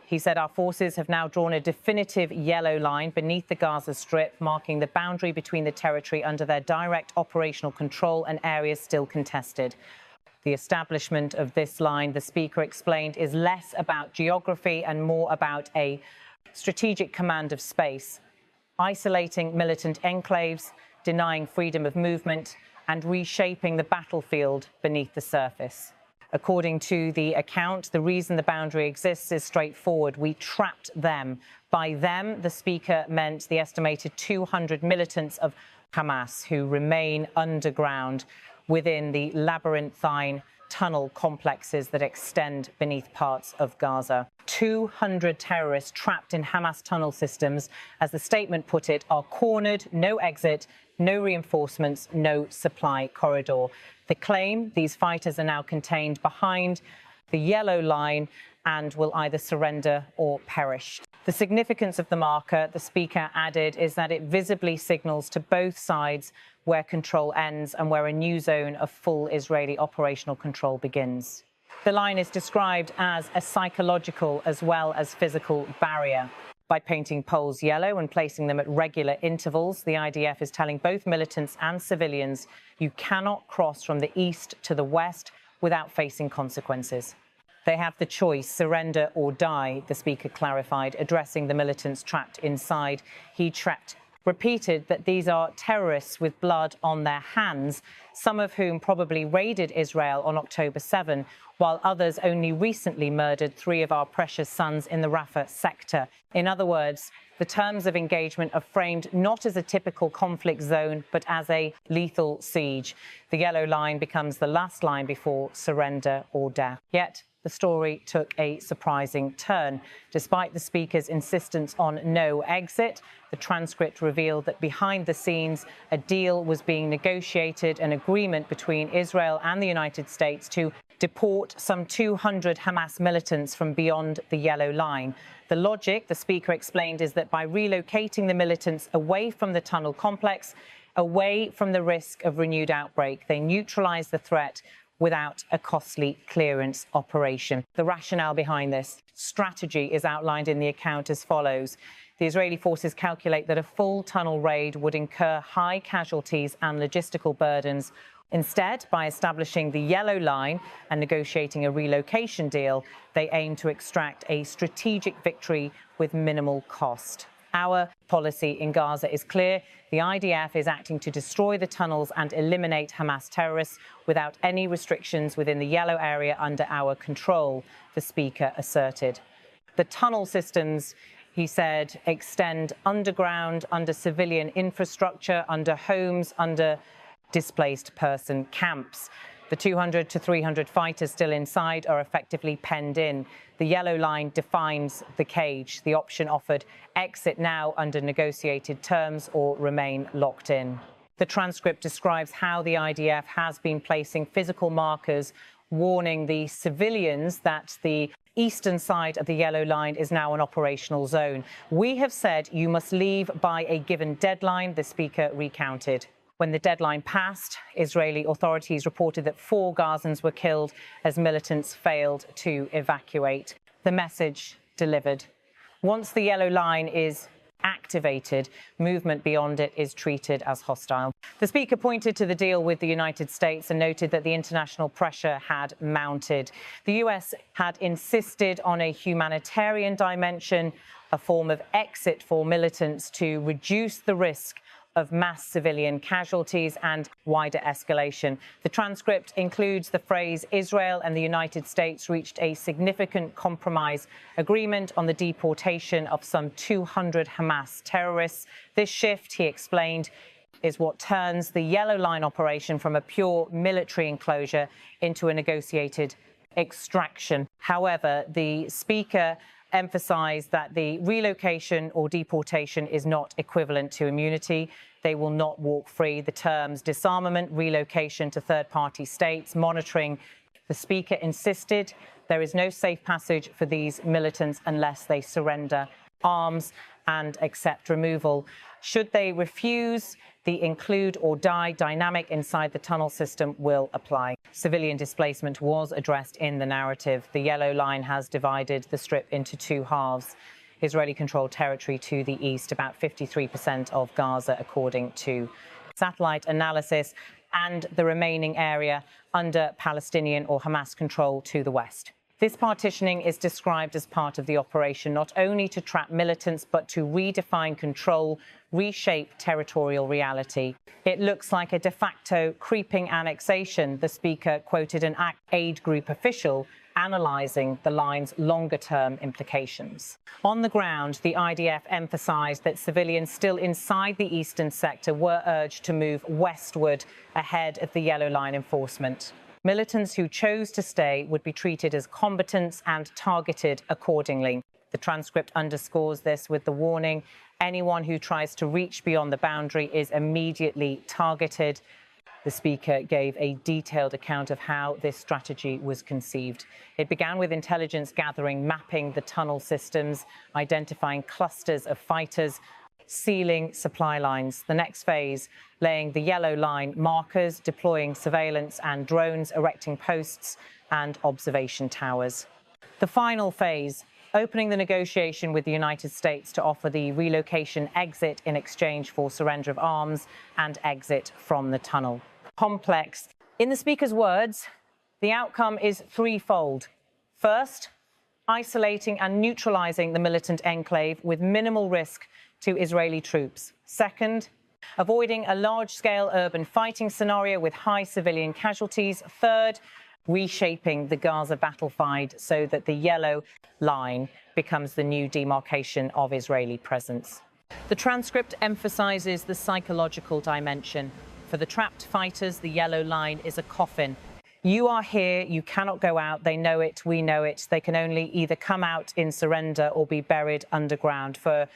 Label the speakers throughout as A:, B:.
A: He said our forces have now drawn a definitive yellow line beneath the Gaza Strip, marking the boundary between the territory under their direct operational control and areas still contested. The establishment of this line, the speaker explained, is less about geography and more about a strategic command of space, isolating militant enclaves, denying freedom of movement, and reshaping the battlefield beneath the surface. According to the account, the reason the boundary exists is straightforward. We trapped them. By them, the speaker meant the estimated 200 militants of Hamas who remain underground within the labyrinthine tunnel complexes that extend beneath parts of Gaza. 200 terrorists trapped in Hamas tunnel systems, as the statement put it, are cornered, no exit, no reinforcements, no supply corridor. The claim, these fighters are now contained behind the yellow line and will either surrender or perish. The significance of the marker, the speaker added, is that it visibly signals to both sides where control ends and where a new zone of full Israeli operational control begins. The line is described as a psychological as well as physical barrier. By painting poles yellow and placing them at regular intervals, the IDF is telling both militants and civilians you cannot cross from the east to the west without facing consequences. They have the choice, surrender or die, the speaker clarified, addressing the militants trapped inside. He repeated that these are terrorists with blood on their hands, some of whom probably raided Israel on October 7, while others only recently murdered 3 of our precious sons in the Rafah sector. In other words, the terms of engagement are framed not as a typical conflict zone, but as a lethal siege. The yellow line becomes the last line before surrender or death. Yet, the story took a surprising turn. Despite the speaker's insistence on no exit, the transcript revealed that behind the scenes, a deal was being negotiated, an agreement between Israel and the United States to deport some 200 Hamas militants from beyond the yellow line. The logic, the speaker explained, is that by relocating the militants away from the tunnel complex, away from the risk of renewed outbreak, they neutralize the threat without a costly clearance operation. The rationale behind this strategy is outlined in the account as follows. The Israeli forces calculate that a full tunnel raid would incur high casualties and logistical burdens. Instead, by establishing the yellow line and negotiating a relocation deal, they aim to extract a strategic victory with minimal cost. Our policy in Gaza is clear. The IDF is acting to destroy the tunnels and eliminate Hamas terrorists without any restrictions within the yellow area under our control, the speaker asserted. The tunnel systems, he said, extend underground, under civilian infrastructure, under homes, under displaced person camps. The 200 to 300 fighters still inside are effectively penned in. The yellow line defines the cage. The option offered: exit now under negotiated terms or remain locked in. The transcript describes how the IDF has been placing physical markers, warning the civilians that the eastern side of the yellow line is now an operational zone. We have said you must leave by a given deadline, the speaker recounted. When the deadline passed, Israeli authorities reported that 4 Gazans were killed as militants failed to evacuate. The message delivered. Once the yellow line is activated, movement beyond it is treated as hostile. The speaker pointed to the deal with the United States and noted that the international pressure had mounted. The U.S. had insisted on a humanitarian dimension, a form of exit for militants to reduce the risk of mass civilian casualties and wider escalation. The transcript includes the phrase Israel and the United States reached a significant compromise agreement on the deportation of some 200 Hamas terrorists. This shift, he explained, is what turns the yellow line operation from a pure military enclosure into a negotiated extraction. However, the speaker emphasized that the relocation or deportation is not equivalent to immunity. They will not walk free. The terms disarmament, relocation to third-party states, monitoring. The speaker insisted there is no safe passage for these militants unless they surrender arms and accept removal. Should they refuse, the include or die dynamic inside the tunnel system will apply. Civilian displacement was addressed in the narrative. The yellow line has divided the strip into two halves. Israeli-controlled territory to the east, about 53% of Gaza, according to satellite analysis, and the remaining area under Palestinian or Hamas control to the west. This partitioning is described as part of the operation not only to trap militants, but to redefine control, reshape territorial reality. It looks like a de facto creeping annexation, the speaker quoted an aid group official analysing the line's longer-term implications. On the ground, the IDF emphasised that civilians still inside the eastern sector were urged to move westward ahead of the yellow line enforcement. Militants who chose to stay would be treated as combatants and targeted accordingly. The transcript underscores this with the warning, anyone who tries to reach beyond the boundary is immediately targeted. The speaker gave a detailed account of how this strategy was conceived. It began with intelligence gathering, mapping the tunnel systems, identifying clusters of fighters, sealing supply lines. The next phase, laying the yellow line markers, deploying surveillance and drones, erecting posts and observation towers. The final phase, opening the negotiation with the United States to offer the relocation exit in exchange for surrender of arms and exit from the tunnel. Complex. In the speaker's words, the outcome is threefold. First, isolating and neutralizing the militant enclave with minimal risk to Israeli troops. Second, avoiding a large-scale urban fighting scenario with high civilian casualties. Third, reshaping the Gaza battlefield so that the yellow line becomes the new demarcation of Israeli presence. The transcript emphasizes the psychological dimension. For the trapped fighters, the yellow line is a coffin. You are here, you cannot go out, they know it, we know it. They can only either come out in surrender or be buried underground. For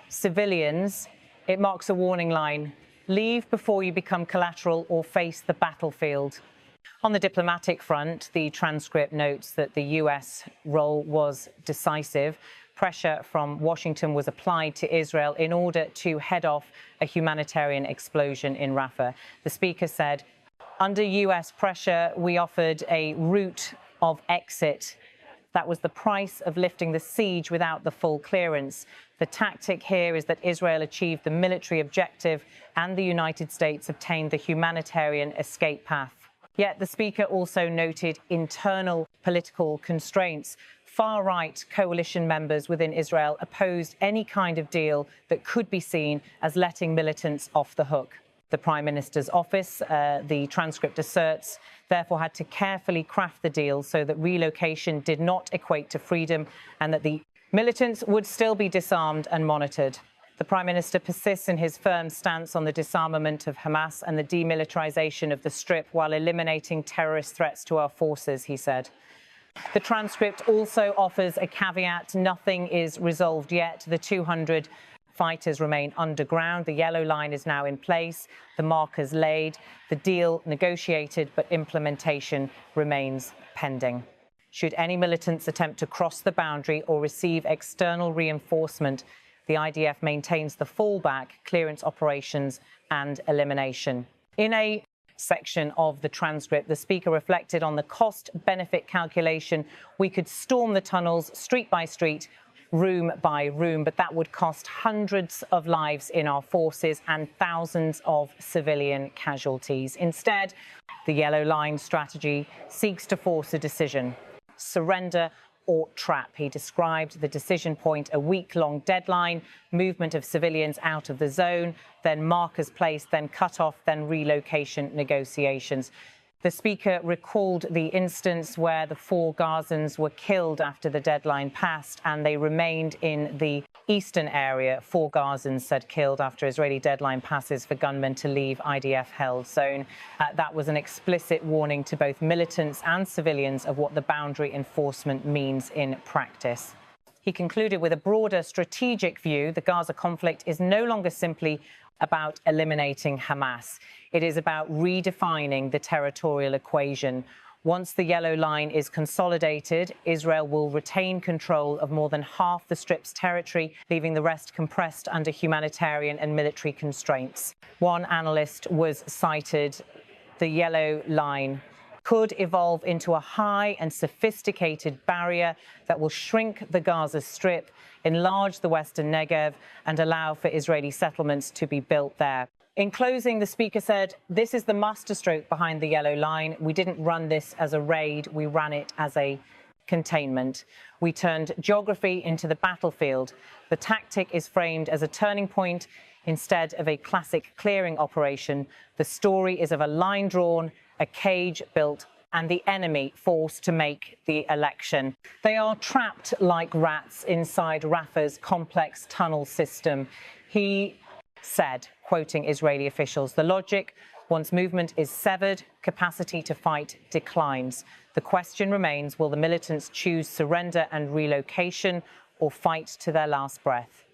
A: civilians, it marks a warning line. Leave before you become collateral or face the battlefield. On the diplomatic front, the transcript notes that the U.S. role was decisive. Pressure from Washington was applied to Israel in order to head off a humanitarian explosion in Rafah. The speaker said, under U.S. pressure, we offered a route of exit. That was the price of lifting the siege without the full clearance. The tactic here is that Israel achieved the military objective and the United States obtained the humanitarian escape path. Yet the speaker also noted internal political constraints. Far-right coalition members within Israel opposed any kind of deal that could be seen as letting militants off the hook. The Prime Minister's office, the transcript asserts, therefore had to carefully craft the deal so that relocation did not equate to freedom and that the militants would still be disarmed and monitored. The Prime Minister persists in his firm stance on the disarmament of Hamas and the demilitarization of the Strip while eliminating terrorist threats to our forces, he said. The transcript also offers a caveat. Nothing is resolved yet. The 200 fighters remain underground. The yellow line is now in place. The markers laid. The deal negotiated, but implementation remains pending. Should any militants attempt to cross the boundary or receive external reinforcement, the IDF maintains the fallback, clearance operations and elimination. In a section of the transcript, the speaker reflected on the cost-benefit calculation. We could storm the tunnels street by street, room by room, but that would cost hundreds of lives in our forces and thousands of civilian casualties. Instead, the yellow line strategy seeks to force a decision: surrender or trap. He described the decision point a week-long deadline, movement of civilians out of the zone, then markers placed, then cut-off, then relocation negotiations. The speaker recalled the instance where the 4 Gazans were killed after the deadline passed and they remained in the eastern area. 4 Gazans said killed after Israeli deadline passes for gunmen to leave IDF-held zone. That was an explicit warning to both militants and civilians of what the boundary enforcement means in practice. He concluded with a broader strategic view. The Gaza conflict is no longer simply about eliminating Hamas. It is about redefining the territorial equation. Once the yellow line is consolidated, Israel will retain control of more than half the Strip's territory, leaving the rest compressed under humanitarian and military constraints. One analyst was cited: the yellow line could evolve into a high and sophisticated barrier that will shrink the Gaza Strip, enlarge the Western Negev, and allow for Israeli settlements to be built there. In closing, the speaker said, "This is the masterstroke behind the yellow line. We didn't run this as a raid. We ran it as a containment. We turned geography into the battlefield. The tactic is framed as a turning point instead of a classic clearing operation. The story is of a line drawn, a cage built, and the enemy forced to make the election. They are trapped like rats inside Rafah's complex tunnel system," he said, quoting Israeli officials. "The logic, once movement is severed, capacity to fight declines. The question remains, will the militants choose surrender and relocation or fight to their last breath?"